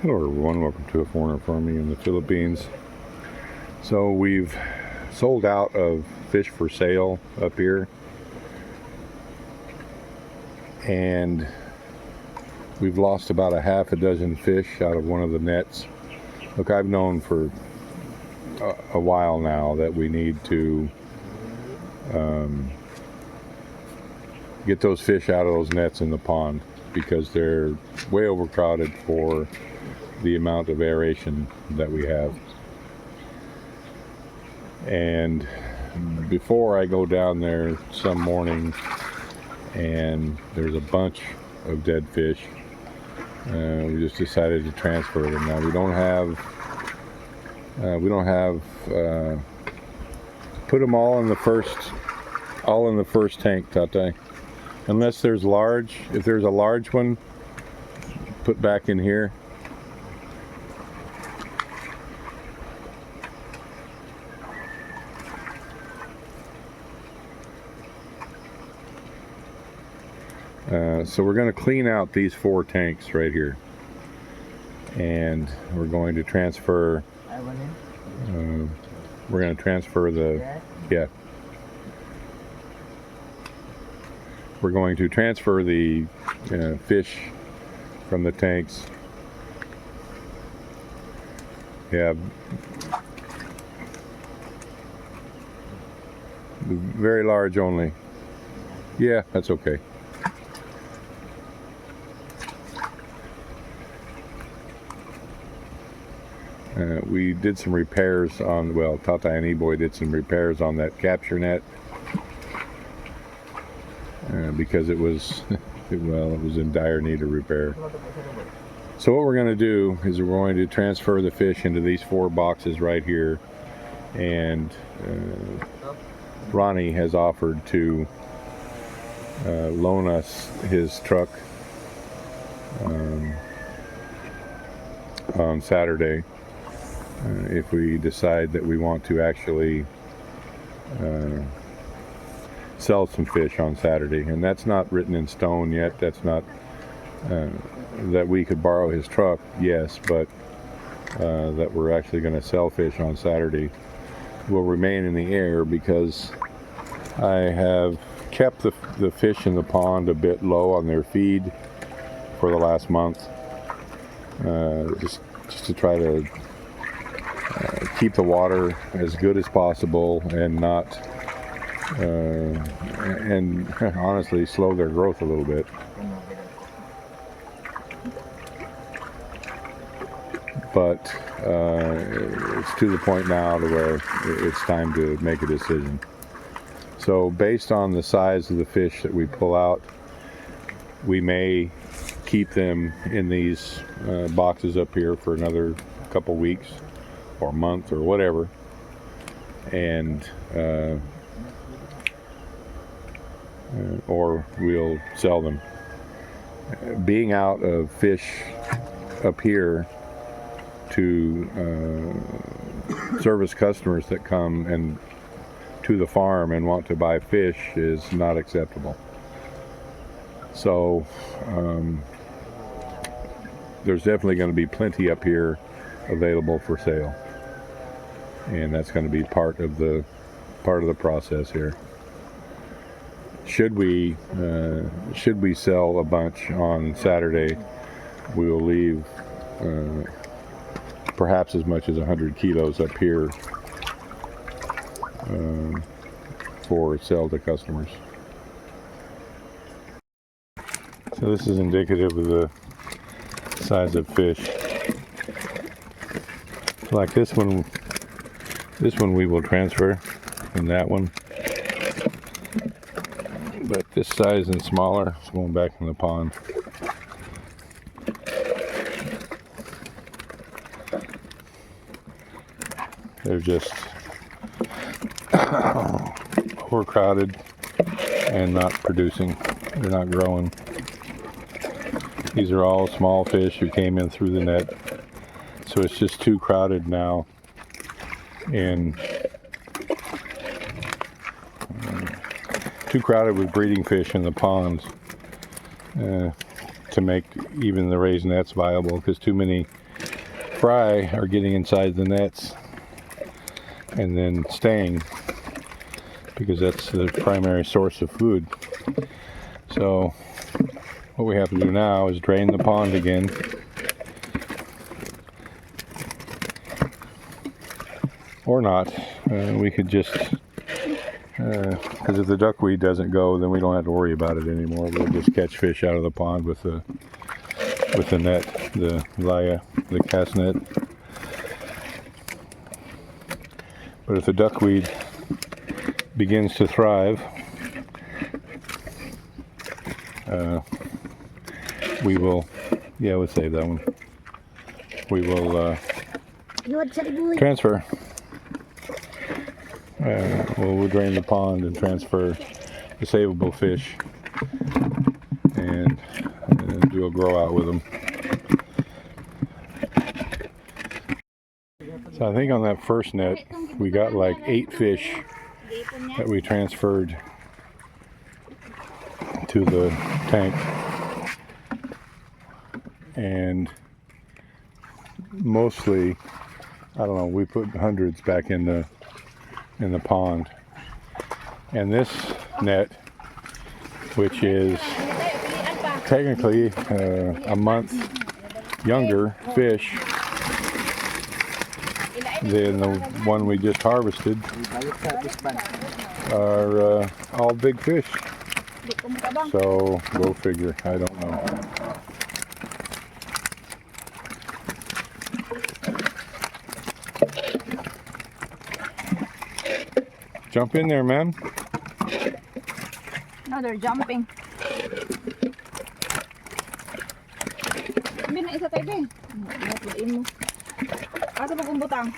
Hello everyone, welcome to A Foreigner Farming in the Philippines. So we've sold out of fish for sale up here, and we've lost about a half a dozen fish out of one of the nets. Look, I've known for a while now that we need to get those fish out of those nets in the pond because they're way overcrowded for the amount of aeration that we have. And before I go down there some morning and there's a bunch of dead fish, we just decided to transfer them. Now we don't have put them all in the first tank, Tate, unless there's large. If there's a large one, put back in here. So we're going to clean out these 4 tanks right here, and we're going to transfer. We're going to transfer the We're going to transfer the fish from the tanks. Yeah, very large only. Yeah, that's okay. We did some repairs on, well, Tata and E-Boy did some repairs on that capture net because it was, it was in dire need of repair. So what we're going to do is we're going to transfer the fish into these 4 boxes right here, and Ronnie has offered to loan us his truck on Saturday. If we decide that we want to actually sell some fish on Saturday, and that's not written in stone yet. That's not that we could borrow his truck, yes, but that we're actually going to sell fish on Saturday will remain in the air because I have kept the fish in the pond a bit low on their feed for the last month, just to try to keep the water as good as possible and not and honestly slow their growth a little bit. But it's to the point now to where it's time to make a decision. So based on the size of the fish that we pull out, we may keep them in these boxes up here for another couple weeks or month or whatever, and or we'll sell them. Being out of fish up here to service customers that come and to the farm and want to buy fish is not acceptable. So there's definitely going to be plenty up here available for sale, and that's going to be part of the process here. Should we sell a bunch on Saturday, we will leave perhaps as much as 100 kilos up here for sale to customers. So this is indicative of the size of fish. Like this one we will transfer, and that one. But this size and smaller is going back in the pond. They're just overcrowded and not producing. They're not growing. These are all small fish who came in through the net. So it's just too crowded now, and too crowded with breeding fish in the ponds to make even the raised nets viable, because too many fry are getting inside the nets and then staying, because that's the primary source of food. So what we have to do now is drain the pond again. Or not. We could just, because if the duckweed doesn't go, then we don't have to worry about it anymore. We'll just catch fish out of the pond with the net, the cast net. But if the duckweed begins to thrive, we will, we'll save that one. We will transfer. We'll drain the pond and transfer the savable fish and do a grow out with them. So I think on that first net we got like 8 fish that we transferred to the tank, and mostly, I don't know, we put hundreds back in the pond. And this net, which is technically a month younger fish than the one we just harvested, are all big fish. So go figure, I don't know. Jump in there, ma'am. No, they're jumping. Hindi na isa tayo din. Natulain mo. Asa pa kong butang?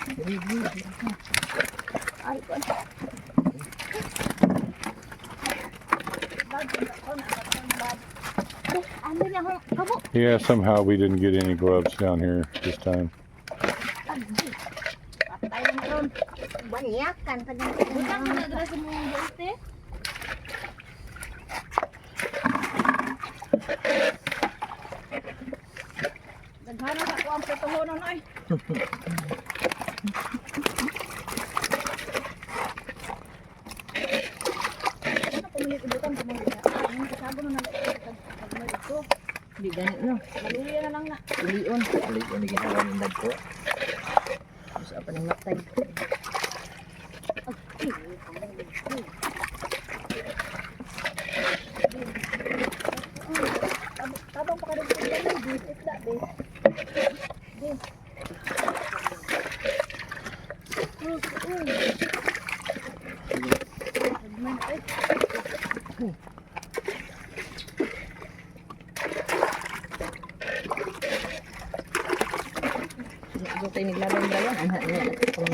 Ay, ko. Yeah, somehow we didn't get any gloves down here this time. Banyakan pa din. Butang mo na dala sa mga bote. Daghana sa ko ang patuhonon ay. Ano pumili ko butang sa mga ang kasabo na ito. Hindi ganit no. Maluli na lang na. Lion ni ginawa ng dagko. Sa pa nang matay. Tabang pa ka rin sa isda, babe.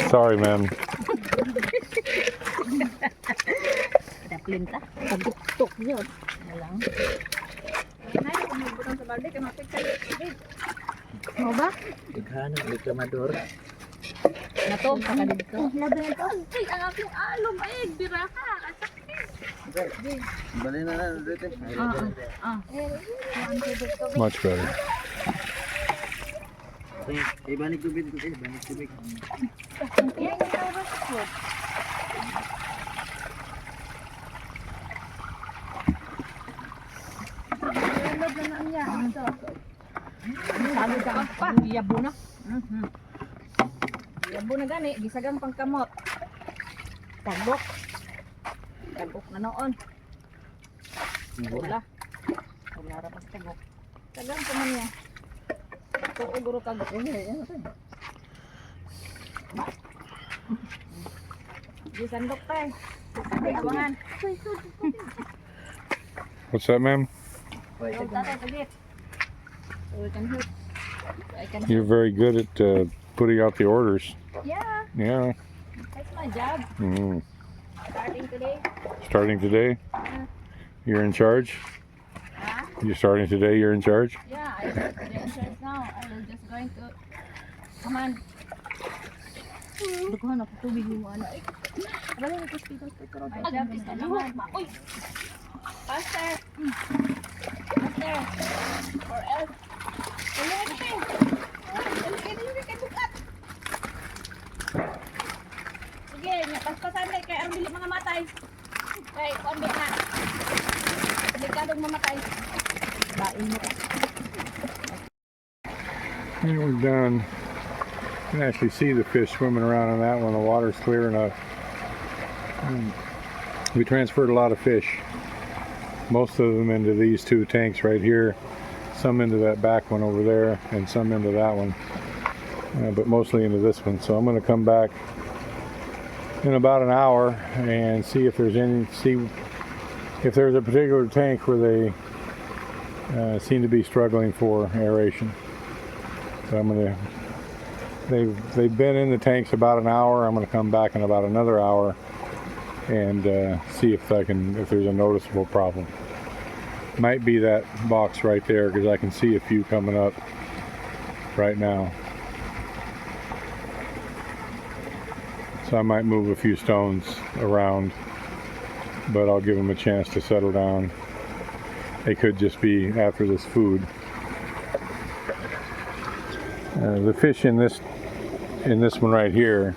Sorry, ma'am. Plinta, pagtuktok yun. Walang. Nay, kung magbutang sa balde, ka mapigkali. Mo ba? Ighano, reklamador. Nato, saka dito. Labi na to. Ay, ang aking alom ay biraha. Bali na na dito. Much better. Ibanik tubig ko, ibanik tubig. Yan yung tawag sa food. Love na niya. Sabi ka pa, yabo na. Yabo na gani, gisagang pangkamot. Tagbok. Tagbok na noon. Wala. Wala ra pas tagbok. Tagang pa man niya. Ito guro tagbok. Gisandok tayo. Gisandok. What's that, ma'am? You're very good at putting out the orders. Yeah, Yeah. that's my job. Mm. Starting today. Starting today? You're in charge? Huh? You're starting today, you're in charge? Yeah, I start today in charge now. I will just going to come on. Dukuhan ako tubig mo ano. Balik na hospital pero my job is to naman. Uy. Faster. Faster. Or else. Wala ka. Wala ka. paspasan kay ang dili mga matay. Kay kuan di na. Delikadong mamatay. Bain mo. And we're done. You can actually see the fish swimming around in that one. The water's clear enough. We transferred a lot of fish. Most of them into these two tanks right here. Some into that back one over there, and some into that one. But mostly into this one. So I'm going to come back in about an hour and see if there's a particular tank where they seem to be struggling for aeration. So I'm going to. They've been in the tanks about an hour. I'm going to come back in about another hour and see if there's a noticeable problem. Might be that box right there because I can see a few coming up right now. So I might move a few stones around, but I'll give them a chance to settle down. They could just be after this food. The fish in this one right here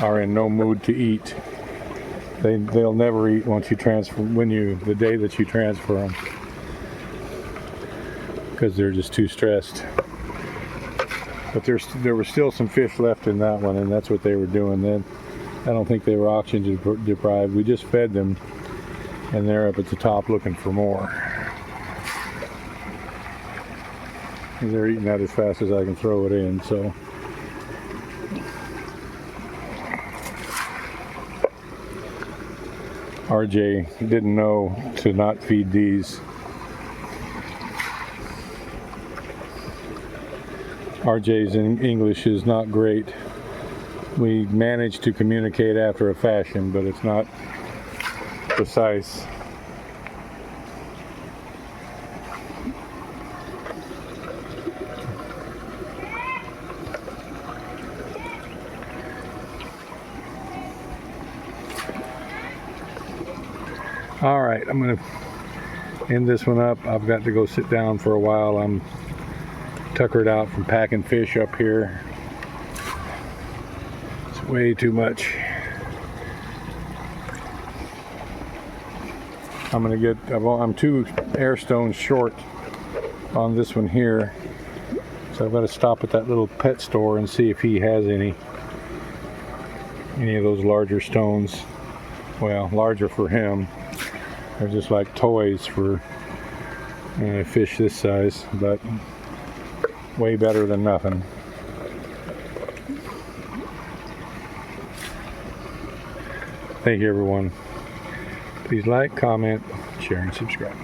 are in no mood to eat. They'll never eat once you transfer the day that you transfer them, because they're just too stressed. But there were still some fish left in that one, and that's what they were doing then. I don't think they were oxygen deprived. We just fed them, and they're up at the top looking for more. And they're eating that as fast as I can throw it in, so. RJ didn't know to not feed these. RJ's English is not great. We managed to communicate after a fashion, but it's not precise. All right, I'm going to end this one up. I've got to go sit down for a while. I'm tuckered out from packing fish up here. It's way too much. I'm 2 air stones short on this one here. So I've got to stop at that little pet store and see if he has any of those larger stones. Well, larger for him. They're just like toys for fish this size, but way better than nothing. Thank you, everyone. Please like, comment, share, and subscribe.